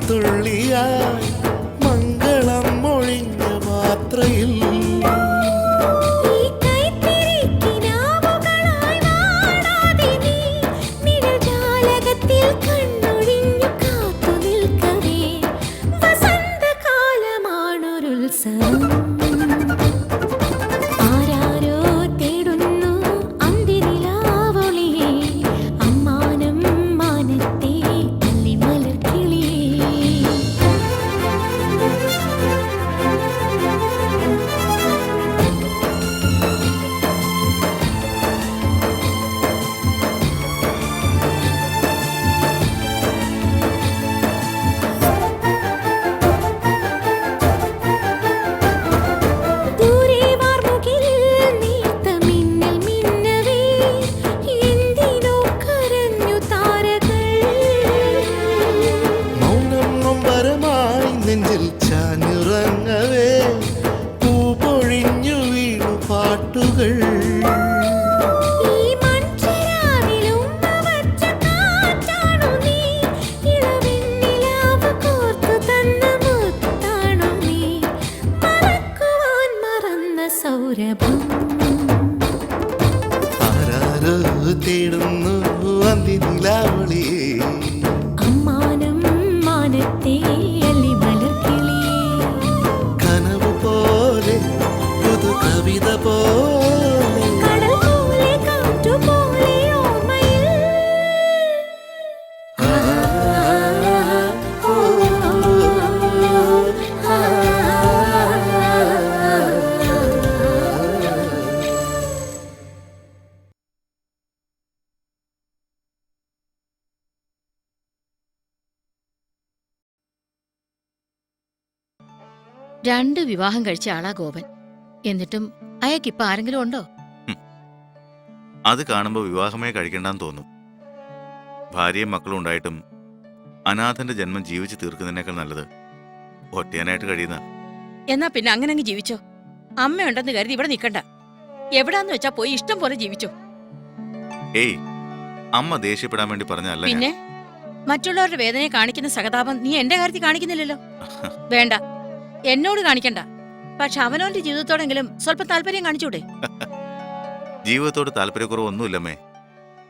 മഴത്തുള്ളിയായി മംഗളം മൊഴിഞ്ഞ മാത്രയിൽ നെഞ്ചിൽ ചാഞ്ഞുറങ്ങവേ പൂപൊഴിഞ്ഞു വീണു പാട്ടുകൾ ആരാരോ തേടുന്നു അന്തിനിലാവളിയേ അമ്മാനം മാനത്തെ കവിത പോലെ കടൽ പോലെ കാറ്റു പോലെ ഓർമ്മയിൽ രണ്ട് വിവാഹം കഴിച്ച ആളാ ഗോപൻ. എന്നിട്ടും അയാൾക്കിപ്പോ ആരെങ്കിലും ഉണ്ടോ? അത് കാണുമ്പോ വിവാഹമേ കഴിക്കണ്ടെന്ന് തോന്നും. ഭാര്യയും മക്കളും ഉണ്ടായിട്ടും അനാഥന്റെ ജന്മം ജീവിച്ചു തീർക്കുന്നതിനേക്കാൾ നല്ലത് ഒറ്റയാനായിട്ട് കഴിയുന്ന. എന്നാ പിന്നെ അങ്ങനെ അങ്ങ് ജീവിച്ചോ. അമ്മയുണ്ടെന്ന് കരുതി ഇവിടെ നിൽക്കണ്ട. എവിടാന്ന് വെച്ചാ പോയി ഇഷ്ടം പോലെ ജീവിച്ചോ. ഏയ്, അമ്മ ദേഷ്യപ്പെടാൻ വേണ്ടി പറഞ്ഞല്ല. പിന്നെ മറ്റുള്ളവരുടെ വേദനയെ കാണിക്കുന്ന സഹതാപം നീ എന്റെ കാര്യത്തിൽ കാണിക്കുന്നില്ലല്ലോ. വേണ്ട, എന്നോട് കാണിക്കണ്ട. പക്ഷെ അവനവന്റെ ജീവിതത്തോടെങ്കിലും സ്വല്പം താല്പര്യം കാണിച്ചൂടെ? ജീവിതത്തോട് താല്പര്യക്കുറവൊന്നുമില്ലമ്മേ.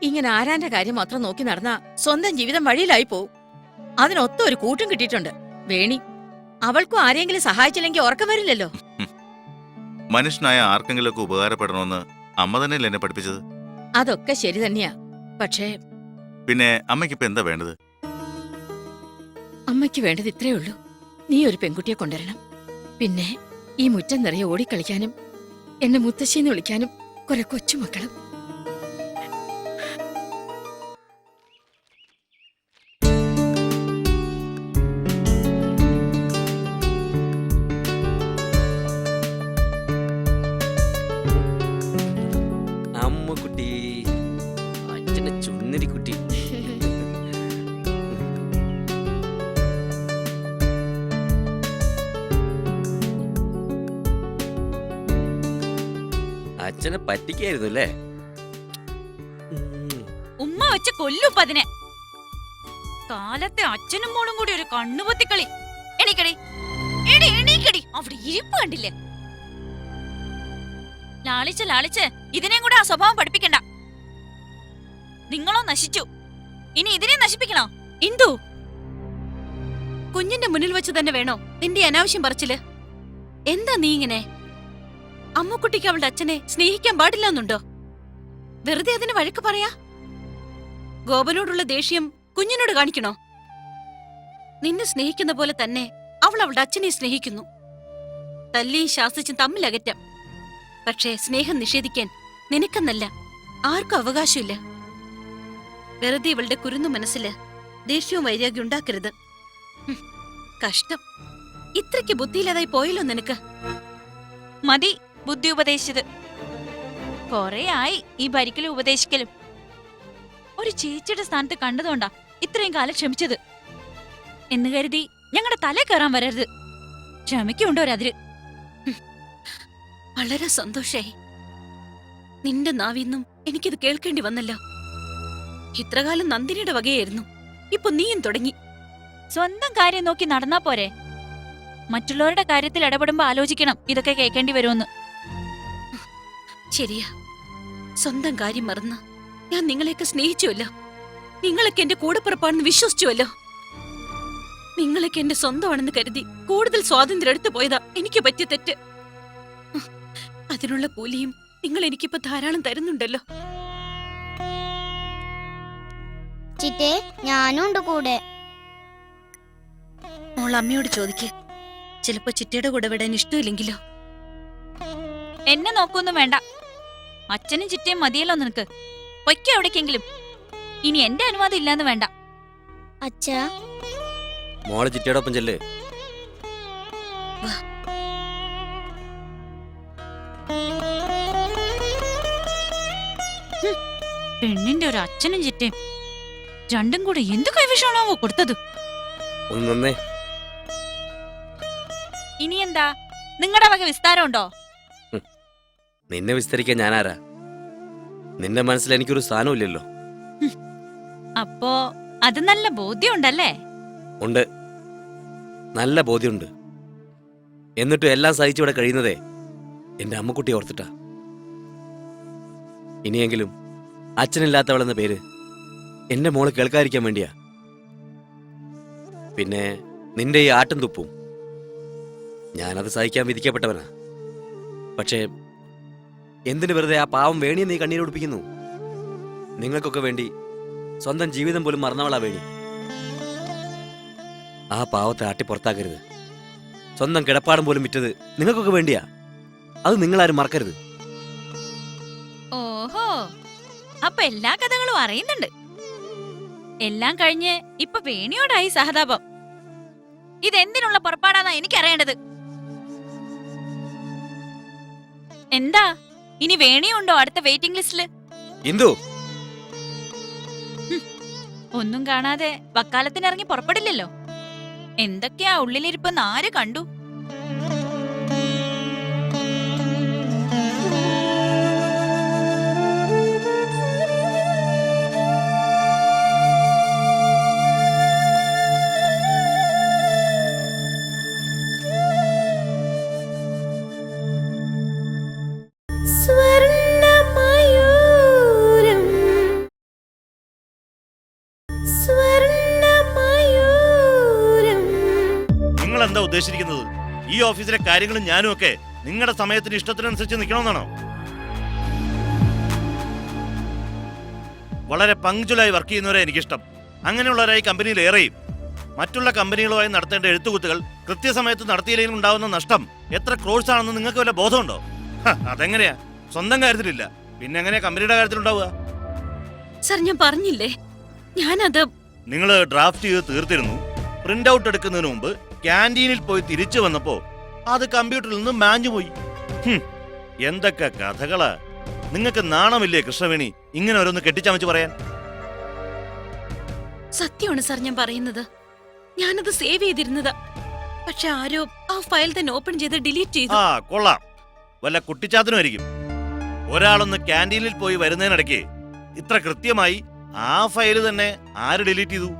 ഇങ്ങനെ ആരാന്റെ കാര്യം മാത്രം നോക്കി നടന്നാ സ്വന്തം ജീവിതം വഴിയിലായി പോവും. അതിനൊത്ത ഒരു കൂട്ടും കിട്ടിയിട്ടുണ്ട്, വേണി. അവൾക്കും ആരെങ്കിലും സഹായിച്ചില്ലെങ്കിൽ ഉറക്കം വരില്ലല്ലോ. മനുഷ്യനായ ആർക്കെങ്കിലൊക്കെ ഉപകാരപ്പെടണമെന്ന് അമ്മ തന്നെയല്ലേ എന്നെ പഠിപ്പിച്ചത്? അതൊക്കെ ശരി തന്നെയാ. പക്ഷേ പിന്നെ അമ്മയ്ക്കിപ്പോ എന്താ വേണ്ടത്? അമ്മയ്ക്ക് വേണ്ടത് ഇത്രേ ഉള്ളൂ. നീ ഒരു പെൺകുട്ടിയെ കൊണ്ടുവരണം. പിന്നെ ഈ മുറ്റം നിറയെ ഓടിക്കളിക്കാനും എന്നെ മുത്തശ്ശിന്ന് വിളിക്കാനും കുറെ കൊച്ചുമക്കളും. അമ്മക്കുട്ടി, അച്ഛന്റെ ചുന്നരിക്കുട്ടി. അച്ഛനെ പറ്റിക്കായിരുന്നു അല്ലേ? ഉമ്മ വെച്ച് കൊല്ലുപ്പതിനെ. കാലത്തെ അച്ഛനും മോളും കൂടി ഒരു കണ്ണുപൊത്തിക്കളി. എണീക്കടി, എണീക്കടി. അവിടെ ഇരിപ്പ് കണ്ടില്ലേ? ലാളിച്ച് ലാളിച്ച് ഇതിനെയും കൂടെ ആ സ്വഭാവം പഠിപ്പിക്കണ്ട. നിങ്ങളോ നശിച്ചു, ഇനി ഇതിനെ നശിപ്പിക്കണോ? ഇന്ദു, കുഞ്ഞിന്റെ മുന്നിൽ വെച്ച് തന്നെ വേണോ നിന്റെ അനാവശ്യം പറച്ചില്? എന്താ നീ ഇങ്ങനെ? അമ്മുക്കുട്ടിക്ക് അവളുടെ അച്ഛനെ സ്നേഹിക്കാൻ പാടില്ല എന്നുണ്ടോ? വെറുതെ അതിന് വഴക്ക് പറയാ? ഗോപനോടുള്ള ദേഷ്യം കുഞ്ഞിനോട് കാണിക്കണോ? നിന്നെ സ്നേഹിക്കുന്ന പോലെ തന്നെ അവൾ അവളുടെ അച്ഛനെ സ്നേഹിക്കുന്നു. തല്ലിയും ശാസിച്ചും തമ്മിലകറ്റാം. പക്ഷേ സ്നേഹം നിഷേധിക്കാൻ നിനക്കെന്നല്ല ആർക്കും അവകാശമില്ല. വെറുതെ ഇവളുടെ കുരുന്നു മനസ്സില് ദേഷ്യവും വൈരാഗ്യം ഉണ്ടാക്കരുത്. കഷ്ടം, ഇത്രയ്ക്ക് ബുദ്ധിയില്ലാതായി പോയല്ലോ നിനക്ക്. മതി ബുദ്ധി ഉപദേശിച്ചത്. കൊറേ ആയി ഈ ഭരിക്കലും ഉപദേശിക്കലും. ഒരു ചേച്ചിയുടെ സ്ഥാനത്ത് കണ്ടതുകൊണ്ടാ ഇത്രയും കാലം ക്ഷമിച്ചത് എന്ന് കരുതി ഞങ്ങളുടെ തല കയറാൻ വരരുത്. ക്ഷമിക്കുണ്ടോ ഒരതിര്? വളരെ സന്തോഷായി. നിന്റെ നാവിന്നും എനിക്കിത് കേൾക്കേണ്ടി വന്നല്ലോ. ഇത്രകാലം നന്ദിനിയുടെ വകയായിരുന്നു, ഇപ്പൊ നീയും തുടങ്ങി. സ്വന്തം കാര്യം നോക്കി നടന്നാ പോരെ? മറ്റുള്ളവരുടെ കാര്യത്തിൽ ഇടപെടുമ്പോ ആലോചിക്കണം ഇതൊക്കെ കേൾക്കേണ്ടി വരുമെന്ന്. ശരിയാ, സ്വന്തം കാര്യം മറന്ന് ഞാൻ നിങ്ങളെയൊക്കെ സ്നേഹിച്ചുവല്ലോ. നിങ്ങളൊക്കെ എന്റെ കൂടെപ്പിറപ്പാണെന്ന് വിശ്വസിച്ചുവല്ലോ. നിങ്ങളൊക്കെ എന്റെ സ്വന്തമാണെന്ന് കരുതി കൂടുതൽ സ്വാതന്ത്ര്യം എടുത്തു പോയതാ എനിക്ക് പറ്റിയ തെറ്റ്. അതിനുള്ള കൂലിയും നിങ്ങൾ എനിക്കിപ്പോ ധാരാളം തരുന്നുണ്ടല്ലോ. ചിറ്റേ, ഞാനും ഉണ്ട് കൂടെ. മോൾ അമ്മയോട് ചോദിക്ക്. ചിലപ്പോ ചിറ്റയുടെ കൂടെ വിടാൻ ഇഷ്ടമില്ലെങ്കിലോ? എന്നെ നോക്കൊന്നും വേണ്ട. അച്ഛനും ചിറ്റയും മതിയല്ലോ നിനക്ക്. പൊയ്ക്കോ എവിടേക്കെങ്കിലും. ഇനി എന്റെ അനുവാദം ഇല്ലാന്ന് വേണ്ട. അച്ഛാ, മോള് ചിറ്റയോടൊപ്പം ചെല്ല്. പെണ്ണിന്റെ ഒരു അച്ഛനും ചിറ്റയും രണ്ടും കൂടെ എന്ത് കൈവിഷമാണോ കൊടുത്തത്. ഒന്ന് നന്നേ. ഇനി എന്താ നിങ്ങളുടെ വക വിസ്താരമുണ്ടോ? നിന്നെ വിസ്തരിക്കാൻ ഞാനാരാ? നിന്റെ മനസ്സിൽ എനിക്കൊരു സ്ഥാനമില്ലല്ലോ. അപ്പോ അത് നല്ല ബോധ്യമുണ്ടല്ലേ? ഉണ്ട്, നല്ല ബോധ്യമുണ്ട്. എന്നിട്ടും എല്ലാം സഹിച്ചിവിടെ കഴിയുന്നതേ എന്റെ അമ്മക്കുട്ടി ഓർത്തിട്ടാ. ഇനിയെങ്കിലും അച്ഛനില്ലാത്തവളെന്ന പേര് എന്റെ മോള് കേൾക്കാതിരിക്കാൻ വേണ്ടിയാ. പിന്നെ നിന്റെ ഈ ആട്ടും തുപ്പും ഞാനത് സഹിക്കാൻ വിധിക്കപ്പെട്ടവനാ. പക്ഷേ എന്തിനു വെറുതെ ആ പാവം വേണിയെ നീ കണ്ണീരൊടിപ്പിക്കുന്നു? നിങ്ങൾക്കൊക്കെ വേണ്ടി സ്വന്തം ജീവിതം പോലും മറന്നവളാ വേണി. ആ പാവത്തെ ആട്ടി പുറത്താക്കരുത്. സ്വന്തം കിടപ്പാടം പോലും വിറ്റത് നിങ്ങൾക്കൊക്കെ വേണ്ടിയാ. അത് നിങ്ങളാരും മറക്കരുത്. ഓഹോ, അപ്പൊ എല്ലാ കഥകളും അറിയുന്നുണ്ട്. എല്ലാം കഴിഞ്ഞ് ഇപ്പൊ വേണിയോടായി സഹതാപം. ഇതെന്തിനുള്ള പുറപ്പാടാന്നാ എനിക്കറിയേണ്ടത്. എന്താ ഇനി വേണിയുണ്ടോ അടുത്ത വെയിറ്റിംഗ് ലിസ്റ്റില്? ഇന്ദു, ഒന്നും കാണാതെ വക്കാലത്തിനിറങ്ങി പുറപ്പെടില്ലല്ലോ. എന്തൊക്കെയാ ഉള്ളിലിരിപ്പെന്ന് ആര് കണ്ടു? സ്വർണ്ണമയൂരം, സ്വർണ്ണമയൂരം. നിങ്ങൾ എന്താ ഉദ്ദേശിച്ചിരിക്കുന്നത്? ഈ ഓഫീസിലെ കാര്യങ്ങളും ഞാനും ഒക്കെ നിങ്ങളുടെ സമയത്തിന് ഇഷ്ടത്തിനനുസരിച്ച് നിൽക്കണമെന്നാണോ? വളരെ പങ്ക്ച്വലായി വർക്ക് ചെയ്യുന്നവരെ എനിക്കിഷ്ടം. അങ്ങനെയുള്ളവരായി കമ്പനിയിൽ ഏറെയും. മറ്റുള്ള കമ്പനികളുമായി നടത്തേണ്ട എഴുത്തുകുത്തുകൾ കൃത്യസമയത്ത് നടത്തിയില്ലെങ്കിൽ ഉണ്ടാവുന്ന നഷ്ടം എത്ര ക്രോഴ്സ് ആണെന്ന് നിങ്ങൾക്ക് വല്ല ബോധമുണ്ടോ? അതെങ്ങനെയാ? സ്വന്തം കാര്യത്തിലില്ല, പിന്നെ എങ്ങനെയാ കമ്പനിയുടെ കാര്യത്തിലുണ്ടാവുക? സർ, ഞാൻ പറഞ്ഞില്ലേ, ഞാനത് നിങ്ങൾ ഡ്രാഫ്റ്റ് ചെയ്ത് തീർത്തിരുന്നു. പ്രിന്റ് ഔട്ട് എടുക്കുന്നതിന് മുമ്പ് ക്യാൻറ്റീനിൽ പോയി തിരിച്ചു വന്നപ്പോ അത് കമ്പ്യൂട്ടറിൽ നിന്ന് മാഞ്ഞു പോയി. എന്തൊക്കെ കഥകളാ! നിങ്ങൾക്ക് നാണമില്ലേ കൃഷ്ണവേണി ഇങ്ങനെ ഓരോന്ന് കെട്ടിച്ചമച്ച് പറയാൻ? സത്യമാണ് സർ ഞാൻ പറയുന്നത്. ഞാനത് സേവ് ചെയ്തിരുന്നതാ. പക്ഷെ ആരോ ആ ഫയൽ തന്നെ ഓപ്പൺ ചെയ്ത് ഡിലീറ്റ് ചെയ്തു. ആ, കൊള്ളാം. വല്ല കുട്ടിച്ചാത്തനുമായിരിക്കും. ഒരാളൊന്ന് ക്യാൻറ്റീനിൽ പോയി വരുന്നതിനിടയ്ക്ക് ഇത്ര കൃത്യമായി ആ ഫയല് തന്നെ ആര് ഡിലീറ്റ് ചെയ്തു?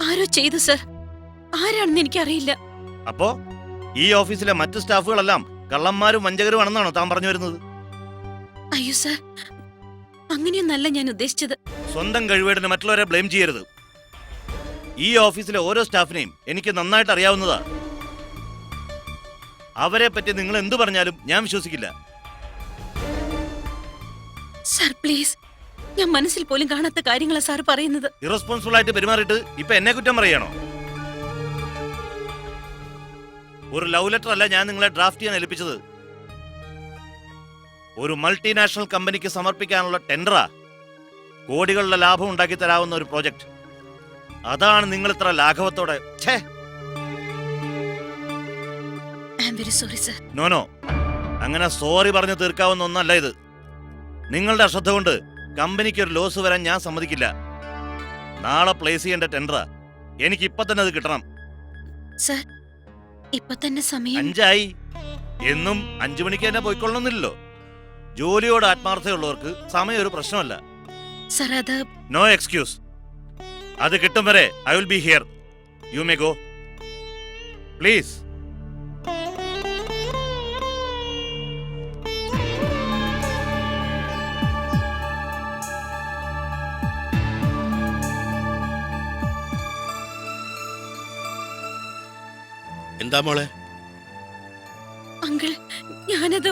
ആരോ ചെയ്തു സർ. ആരാണെന്ന് എനിക്കറിയില്ല. അപ്പോ ഈ ഓഫീസിലെ മറ്റ് സ്റ്റാഫുകളെല്ലാം കള്ളന്മാരും വഞ്ചകരുമാണെന്നാണോ താൻ പറഞ്ഞു വരുന്നത്? അയ്യോ സർ, അങ്ങനെയൊന്നല്ല ഞാൻ ഉദ്ദേശിച്ചത്. സ്വന്തം കഴിവേടിന് മറ്റുള്ളവരെ ബ്ലെയിം ചെയ്യരുത്. ഈ ഓഫീസിലെ ഓരോ സ്റ്റാഫിനെയും എനിക്ക് നന്നായിട്ട് അറിയാവുന്നതാ. അവരെ പറ്റി നിങ്ങൾ എന്തു പറഞ്ഞാലും ഞാൻ വിശ്വസിക്കില്ല. സർ പ്ലീസ്, ഞാൻ മനസ്സിൽ പോലും കാണാത്ത കാര്യങ്ങളാ സാർ പറയുന്നത്. ഇറസ്പോൺസിബിൾ ആയിട്ട് പെരുമാറിയിട്ട് ഇപ്പൊ എന്നെ കുറ്റം പറയണോ? ഒരു ലവ് ലെറ്റർ അല്ല ഞാൻ നിങ്ങളെ ഡ്രാഫ്റ്റ് ചെയ്യാൻ ഏൽപ്പിച്ചത്. ഒരു മൾട്ടിനാഷണൽ കമ്പനിക്ക് സമർപ്പിക്കാനുള്ള ടെൻഡറാ. കോടികളുടെ ലാഭം ഉണ്ടാക്കി തരാവുന്ന ഒരു പ്രോജക്ട്. അതാണ് നിങ്ങൾ ഇത്ര ലാഘവത്തോടെ. I am very sorry sir. No, അങ്ങനെ സോറി പറഞ്ഞു തീർക്കാവുന്ന ഒന്നല്ല ഇത്. നിങ്ങളുടെ അശ്രദ്ധ കൊണ്ട് കമ്പനിക്ക് ഒരു ലോസ് വരാൻ ഞാൻ സമ്മതിക്കില്ല. നാളെ പ്ലേസ് ചെയ്യേണ്ട ടെൻഡറാ. എനിക്ക് ഇപ്പൊ തന്നെ അത് കിട്ടണം. സർ, ഇപ്പൊ തന്നെ സമയം 5 ആയി. എന്നും 5 മണിക്ക് തന്നെ പോയിക്കൊള്ളണമെന്നില്ലല്ലോ. ജോലിയോട് ആത്മാർത്ഥതയുള്ളവർക്ക് സമയം ഒരു പ്രശ്നമല്ല. സർ, അത് നോ എക്സ്ക്യൂസ്. അത് കിട്ടും വരെ I will be here. You may go please. എന്താ മോളെ? അങ്കിൾ, ഞാനത്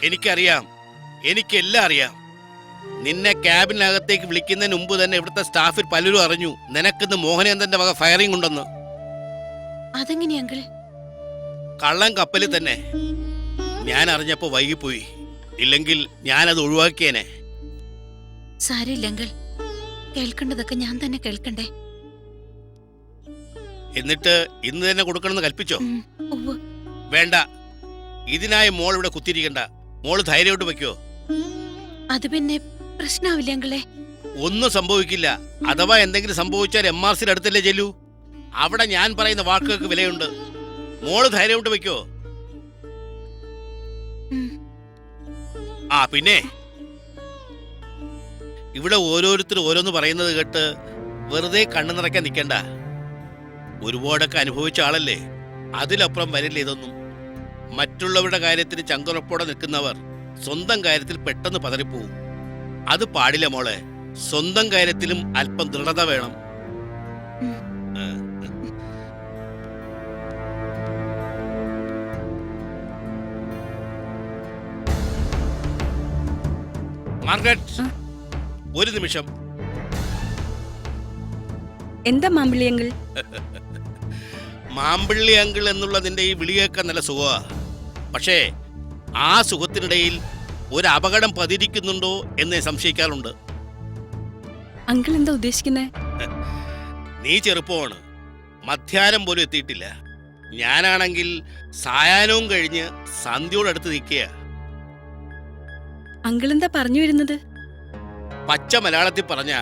എനിക്കറിയാം, എനിക്കെല്ലാം അറിയാം. നിന്നെ ക്യാബിനകത്തേക്ക് വിളിക്കുന്നതിന് മുമ്പ് തന്നെ ഇവിടുത്തെ സ്റ്റാഫിൽ പലരും അറിഞ്ഞു നിനക്കിന്ന് മോഹനേന്ദ്രന്റെ വക ഫയറിംഗ് ഉണ്ടെന്ന്. അതെങ്ങനെയാ അങ്കിൾ? കള്ളം കപ്പലിൽ തന്നെ. ഞാൻ അറിഞ്ഞപ്പോ വൈകിപ്പോയി, ഇല്ലെങ്കിൽ ഞാനത് ഒഴിവാക്കിയേനെ. സാരമില്ല അങ്കിൾ, കേൾക്കേണ്ടതൊക്കെ ഞാൻ തന്നെ കേൾക്കണ്ടേ? എന്നിട്ട് ഇന്ന് തന്നെ കൊടുക്കണമെന്ന് കൽപ്പിച്ചോ? ഉവ്വ്. വേണ്ട, ഇതിനായി മോൾ ഇവിടെ കുത്തിയിരിക്കണ്ട. മോള് ധൈര്യമായിട്ട് വെക്കോ. അത് പിന്നെ പ്രശ്നാവില്ല അങ്കിളെ. ഒന്നും സംഭവിക്കില്ല. അഥവാ എന്തെങ്കിലും സംഭവിച്ചാൽ MRCയുടെ അടുത്തല്ലേ ചെല്ലൂ. അവിടെ ഞാൻ പറയുന്ന വാക്കുകൾക്ക് വിലയുണ്ട്. മോള് ധൈര്യമായിട്ട് വെക്കോ. ആ പിന്നെ ഇവിടെ ഓരോരുത്തർ ഓരോന്ന് പറയുന്നത് കേട്ട് വെറുതെ കണ്ണു നിറയ്ക്കാൻ നിൽക്കണ്ട. ഒരുപാടൊക്കെ അനുഭവിച്ച ആളല്ലേ, അതിലപ്പുറം വരില്ല ഇതൊന്നും. മറ്റുള്ളവരുടെ കാര്യത്തിന് ചങ്കുറപ്പോടെ നിൽക്കുന്നവർ സ്വന്തം കാര്യത്തിൽ പെട്ടെന്ന് പതറിപ്പോവും. അത് പാടില്ല മോളെ. സ്വന്തം കാര്യത്തിലും അല്പം ദൃഢത വേണം. മാർഗരറ്റ്, ഒരു നിമിഷം. എന്താ മാമ്പിളി അങ്കിൾ? മാമ്പിള്ളി അങ്കിൾ എന്നുള്ള നിന്റെ ഈ വിളിയേക്കാൻ നല്ല സുഖമാ. പക്ഷേ ആ സുഖത്തിനിടയിൽ ഒരു അപകടം പതിയിരിക്കുന്നുണ്ടോ എന്ന് സംശയിക്കാറുണ്ട്. അങ്കിൾ എന്താ ഉദ്ദേശിക്കുന്നേ? നീ ചെറുപ്പമാണ്, മധ്യാഹ്നം പോലും എത്തിയിട്ടില്ല. ഞാനാണെങ്കിൽ സായാഹ്നവും കഴിഞ്ഞ് സന്ധ്യയോടടുത്ത് നിൽക്കുക. അങ്കിൾ എന്താ പറഞ്ഞു വരുന്നത്? പച്ച മലയാളത്തിൽ പറഞ്ഞ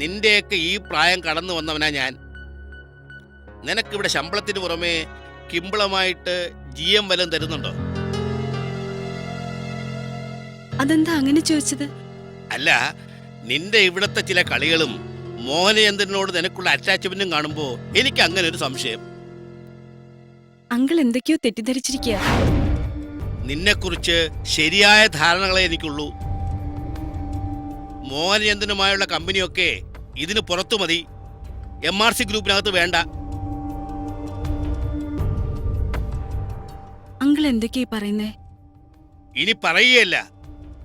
നിന്റെയൊക്കെ ഈ പ്രായം കടന്നു വന്നവനാ ഞാൻ. നിനക്കിവിടെ ശമ്പളത്തിന് പുറമെ കിമ്പളമായിട്ട് GM വല്ലതും തരുന്നുണ്ടോ? അതെന്താ അങ്ങനെ ചോദിച്ചത്? അല്ല, നിന്റെ ഇവിടത്തെ ചില കളികളും മോഹനചന്ദ്രനോട് നിനക്കുള്ള അറ്റാച്ച്മെന്റും കാണുമ്പോ എനിക്ക് അങ്ങനെ ഒരു സംശയം. അങ്കിൾ എന്തൊക്കെയോ തെറ്റിദ്ധരിച്ചിരിക്കുക. നിന്നെക്കുറിച്ച് ശരിയായ ധാരണകളെ എനിക്കുള്ളൂ. മോഹനചന്ദ്രനുമായുള്ള കമ്പനിയൊക്കെ ഇതിന് പുറത്തു മതി, MRC ഗ്രൂപ്പിനകത്ത് വേണ്ട. അങ്കിൾ എന്തൊക്കെയാ പറയുന്നേ? ഇനി പറയുകയല്ല,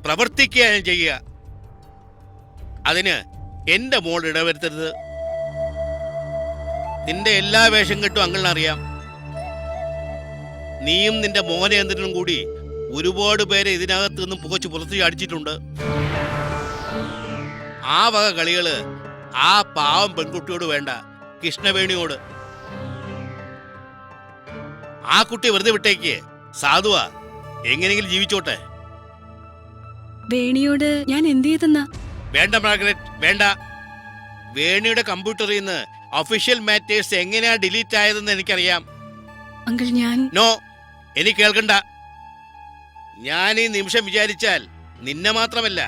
പ്രവർത്തിക്കുക ഞാൻ ചെയ്യുക. അതിന് എന്റെ മോൾ ഇടവരുത്തരുത്. നിന്റെ എല്ലാ വേഷം കെട്ടും അങ്കിളിനറിയാം. നീയും നിന്റെ മോഹനചന്ദ്രനും കൂടി ഒരുപാട് പേരെ ഇതിനകത്ത് നിന്നും പുകച്ചു പുറത്തു ചാടിച്ചിട്ടുണ്ട്. ആ വക കളികള് ആ പാവം പെൺകുട്ടിയോട് വേണ്ട, കൃഷ്ണവേണിയോട്. ആ കുട്ടി വെറുതെ വിട്ടേക്ക്, സാധുവാ, എങ്ങനെയെങ്കിലും ജീവിച്ചോട്ടെ. വേണിയോട് ഞാൻ എന്ത് ചെയ്തെന്നാ? വേണ്ട മാർഗരറ്റ്, വേണ്ട. വേണിയുടെ കമ്പ്യൂട്ടറിൽ നിന്ന് ഒഫീഷ്യൽ മാറ്റേഴ്സ് എങ്ങനെയാ ഡിലീറ്റ് ആയതെന്ന് എനിക്കറിയാം. അങ്കിൾ ഞാൻ നോ, എനിക്ക് കേൾക്കണ്ട. ഞാൻ ഈ നിമിഷം വിചാരിച്ചാൽ നിന്നെ മാത്രമല്ല,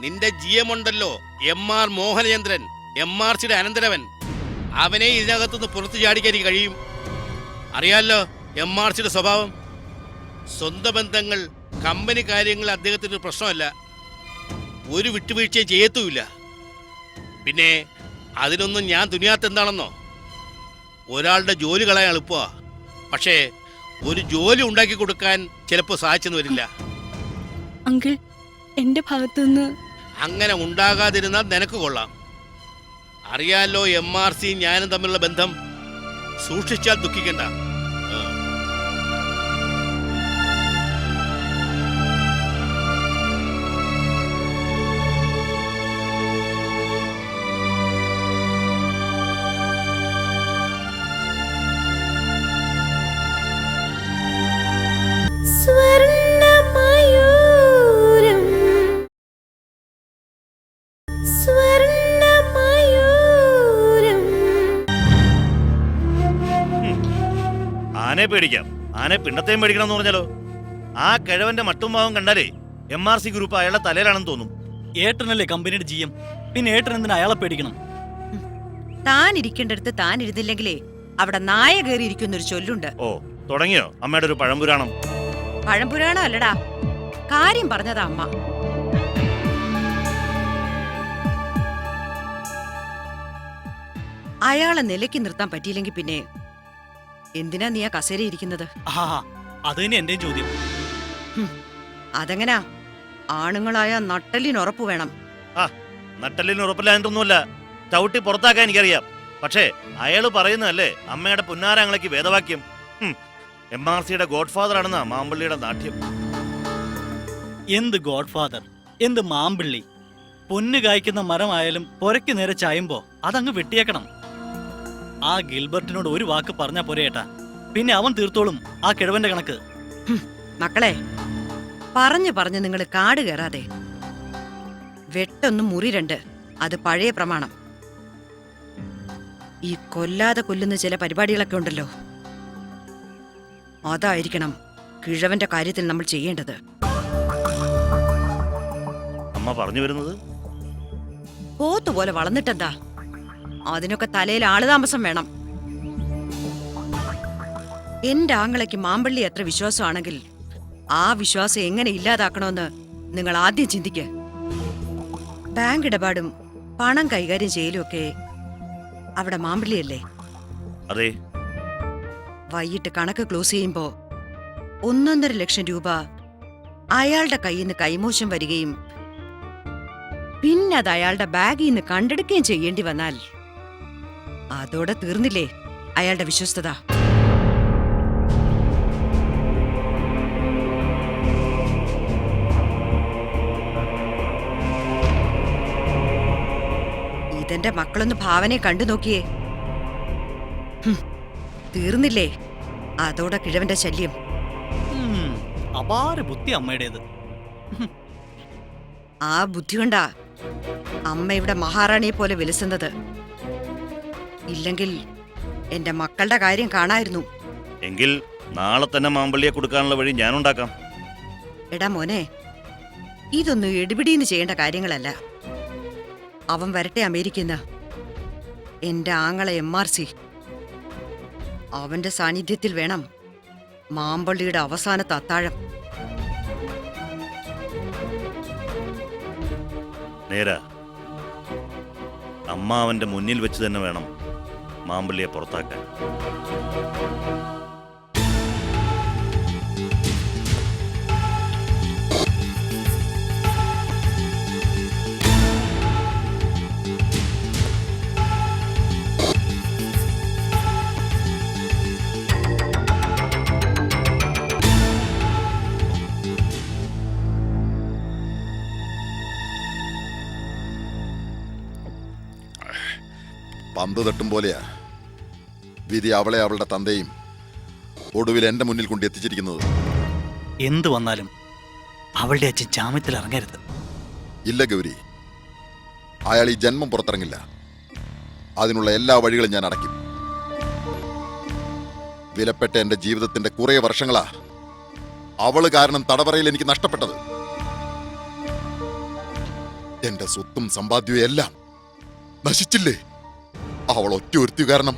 നിന്റെ GM ഉണ്ടല്ലോ, MR മോഹനചന്ദ്രൻ, MRCയുടെ അനന്തരവൻ, അവനെ ഇതിനകത്തുനിന്ന് പുറത്തു ചാടിക്കാൻ എനിക്ക് കഴിയും. അറിയാലോ MRCയുടെ സ്വഭാവം. സ്വന്തം ബന്ധങ്ങൾ, കമ്പനി കാര്യങ്ങൾ അദ്ദേഹത്തിന് പ്രശ്നമല്ല. ഒരു വിട്ടുവീഴ്ചയും ചെയ്യത്തുമില്ല. പിന്നെ അതിനൊന്നും ഞാൻ തുനിയാത്തെന്താണെന്നോ? ഒരാളുടെ ജോലി കളയാൻ എളുപ്പമാ, പക്ഷേ ഒരു ജോലി ഉണ്ടാക്കി കൊടുക്കാൻ ചിലപ്പോൾ സാധിച്ചെന്ന് വരില്ല. അങ്കിൾ എന്റെ ഭാഗത്തുനിന്ന് അങ്ങനെ ഉണ്ടാകാതിരുന്നാൽ നിനക്ക് കൊള്ളാം. അറിയാലോ MRC ഞാനും തമ്മിലുള്ള ബന്ധം. സൂക്ഷിച്ചാൽ ദുഃഖിക്കണ്ട. സ്വർണ്ണമയൂരം സ്വർണ്ണമയൂരം. ആനയെ പേടിക്കാം, ആനയെ പിണ്ടത്തെയും പേടിക്കണം എന്ന് പറഞ്ഞാലോ? ആ കിഴവന്റെ മട്ടും ഭാവം കണ്ടാലേ MRC ഗ്രൂപ്പ് അയാളുടെ തലയിലാണെന്ന് തോന്നും. ഏട്ടനല്ലേ കമ്പനിയുടെ GM, പിന്നെ ഏട്ടൻ എന്തിനാ അയാളെ പേടിക്കണം? താൻ ഇരിക്കേണ്ടടുത്ത് താൻ ഇരുന്നില്ലെങ്കിലേ അവിടെ നായ കയറിയിരിക്കുന്നൊരു ചൊല്ലുണ്ട്. ഓ, തുടങ്ങിയോ അമ്മയുടെ ഒരു പഴംപുരാണം? പഴംപുരാണം അല്ലടാ, കാര്യം പറഞ്ഞതാ അമ്മ. അയാളെ നിലയ്ക്ക് നിർത്താൻ പറ്റിയില്ലെങ്കിൽ പിന്നെ എന്തിനാ നീ ആ കസേര ഇരിക്കുന്നത്? അത് തന്നെ എന്റെയും ചോദ്യം. അതെങ്ങനാ? ആണുങ്ങളായ നട്ടലിന് ഉറപ്പ് വേണം. നട്ടലിന് ഉറപ്പില്ലാതൊന്നുമല്ല, ചവിട്ടി പുറത്താക്കാൻ എനിക്കറിയാം. പക്ഷേ അയാള് പറയുന്നതല്ലേ അമ്മയുടെ പുന്നാരാങ്ങളേക്ക് വേദവാക്യം. MRCയുടെ ഗോഡ് ഫാദർ ആണെന്നാ മാമ്പള്ളിയുടെ നാട്യം. എന്ത് ഗോഡ് ഫാദർ, എന്ത് മാമ്പിള്ളി. പൊന്നു കായ്ക്കുന്ന മരമായാലും പുരയ്ക്ക് നേരെ ചായുമ്പോ അതങ്ങ് വെട്ടിയേക്കണം. ആ ഗിൽബർട്ടിനോട് ഒരു വാക്ക് പറഞ്ഞാ പോരേട്ടാ, പിന്നെ അവൻ തീർത്തോളും ആ കിഴവന്റെ കണക്ക്. മക്കളെ, പറഞ്ഞു നിങ്ങൾ കാട് കയറാതെ. വെട്ടൊന്നും മുറി രണ്ട്, അത് പഴയ പ്രമാണം. ഈ കൊല്ലാതെ കൊല്ലുന്ന ചില പരിപാടികളൊക്കെ ഉണ്ടല്ലോ, അതായിരിക്കണം കിഴവന്റെ കാര്യത്തിൽ നമ്മൾ ചെയ്യേണ്ടത്. അമ്മ പറഞ്ഞു വരുന്നത് പോത്തുപോലെ വളർന്നിട്ടെന്താ, അതിനൊക്കെ തലയിൽ ആളുതാമസം വേണം. എന്റെ ആങ്ങളയ്ക്ക് മാമ്പള്ളി എത്ര വിശ്വാസമാണെങ്കിൽ ആ വിശ്വാസം എങ്ങനെ ഇല്ലാതാക്കണമെന്ന് നിങ്ങൾ ആദ്യം ചിന്തിക്ക്. ബാങ്ക് ഇടപാടും പണം കൈകാര്യം ചെയ്യലുമൊക്കെ അവിടെ മാമ്പള്ളിയല്ലേ? അതെ. വൈകിട്ട് കണക്ക് ക്ലോസ് ചെയ്യുമ്പോ 1.5 ലക്ഷം രൂപ അയാളുടെ കയ്യിൽ നിന്ന് കൈമോശം വരികയും പിന്നെ അത് അയാളുടെ ബാഗിൽ നിന്ന് കണ്ടെടുക്കുകയും ചെയ്യേണ്ടി വന്നാൽ അതോടെ തീർന്നില്ലേ അയാളുടെ വിശ്വസ്തത? ഇതെന്റെ മക്കളൊന്ന് ഭാവനയെ കണ്ടു നോക്കിയേ. തീർന്നില്ലേ അതോടെ കിഴവന്റെ ശല്യം? അപാര ബുദ്ധി അമ്മയുടേത്. ആ ബുദ്ധി കൊണ്ടാ അമ്മ ഇവിടെ മഹാറാണിയെ പോലെ വിലസുന്നത്. ഇല്ലെങ്കിൽ എന്റെ മക്കളുടെ കാര്യം കാണായിരുന്നു. എങ്കിൽ നാളെ തന്നെ മാമ്പള്ളിയെ കൊടുക്കാനുള്ള വഴി ഞാനുണ്ടാക്കാം. എടാ മോനെ, ഇതൊന്നും എടുപിടിന്ന് ചെയ്യേണ്ട കാര്യങ്ങളല്ല. അവൻ വരട്ടെ അമേരിക്കന്ന്. എന്റെ ആങ്ങളെ MRC, അവന്റെ സാന്നിധ്യത്തിൽ വേണം മാമ്പള്ളിയുടെ അവസാനത്തെ അത്താഴം. നേരാ, അമ്മ അവന്റെ മുന്നിൽ വെച്ച് തന്നെ വേണം മാമ്പള്ളിയെ പുറത്താക്കാൻ. പന്ത് തട്ടും പോലെയാ വിധി അവളെ അവളുടെ തന്തയും ഒടുവിൽ എന്റെ മുന്നിൽ കൊണ്ട് എത്തിച്ചിരിക്കുന്നത്. എന്തു വന്നാലും അവളുടെ അച്ഛൻ ജാമ്യത്തിൽ ഇറങ്ങരുത്. ഇല്ല ഗൗരി, അയാൾ ഈ ജന്മം പുറത്തിറങ്ങില്ല. അതിനുള്ള എല്ലാ വഴികളും ഞാൻ അടയ്ക്കും. വിലപ്പെട്ട എന്റെ ജീവിതത്തിന്റെ കുറെ വർഷങ്ങളാ അവള് കാരണം തടവറയിൽ എനിക്ക് നഷ്ടപ്പെട്ടത്. എന്റെ സ്വത്തും സമ്പാദ്യവും എല്ലാം നശിച്ചില്ലേ അവൾ ഒറ്റ ഒരുത്തി കാരണം?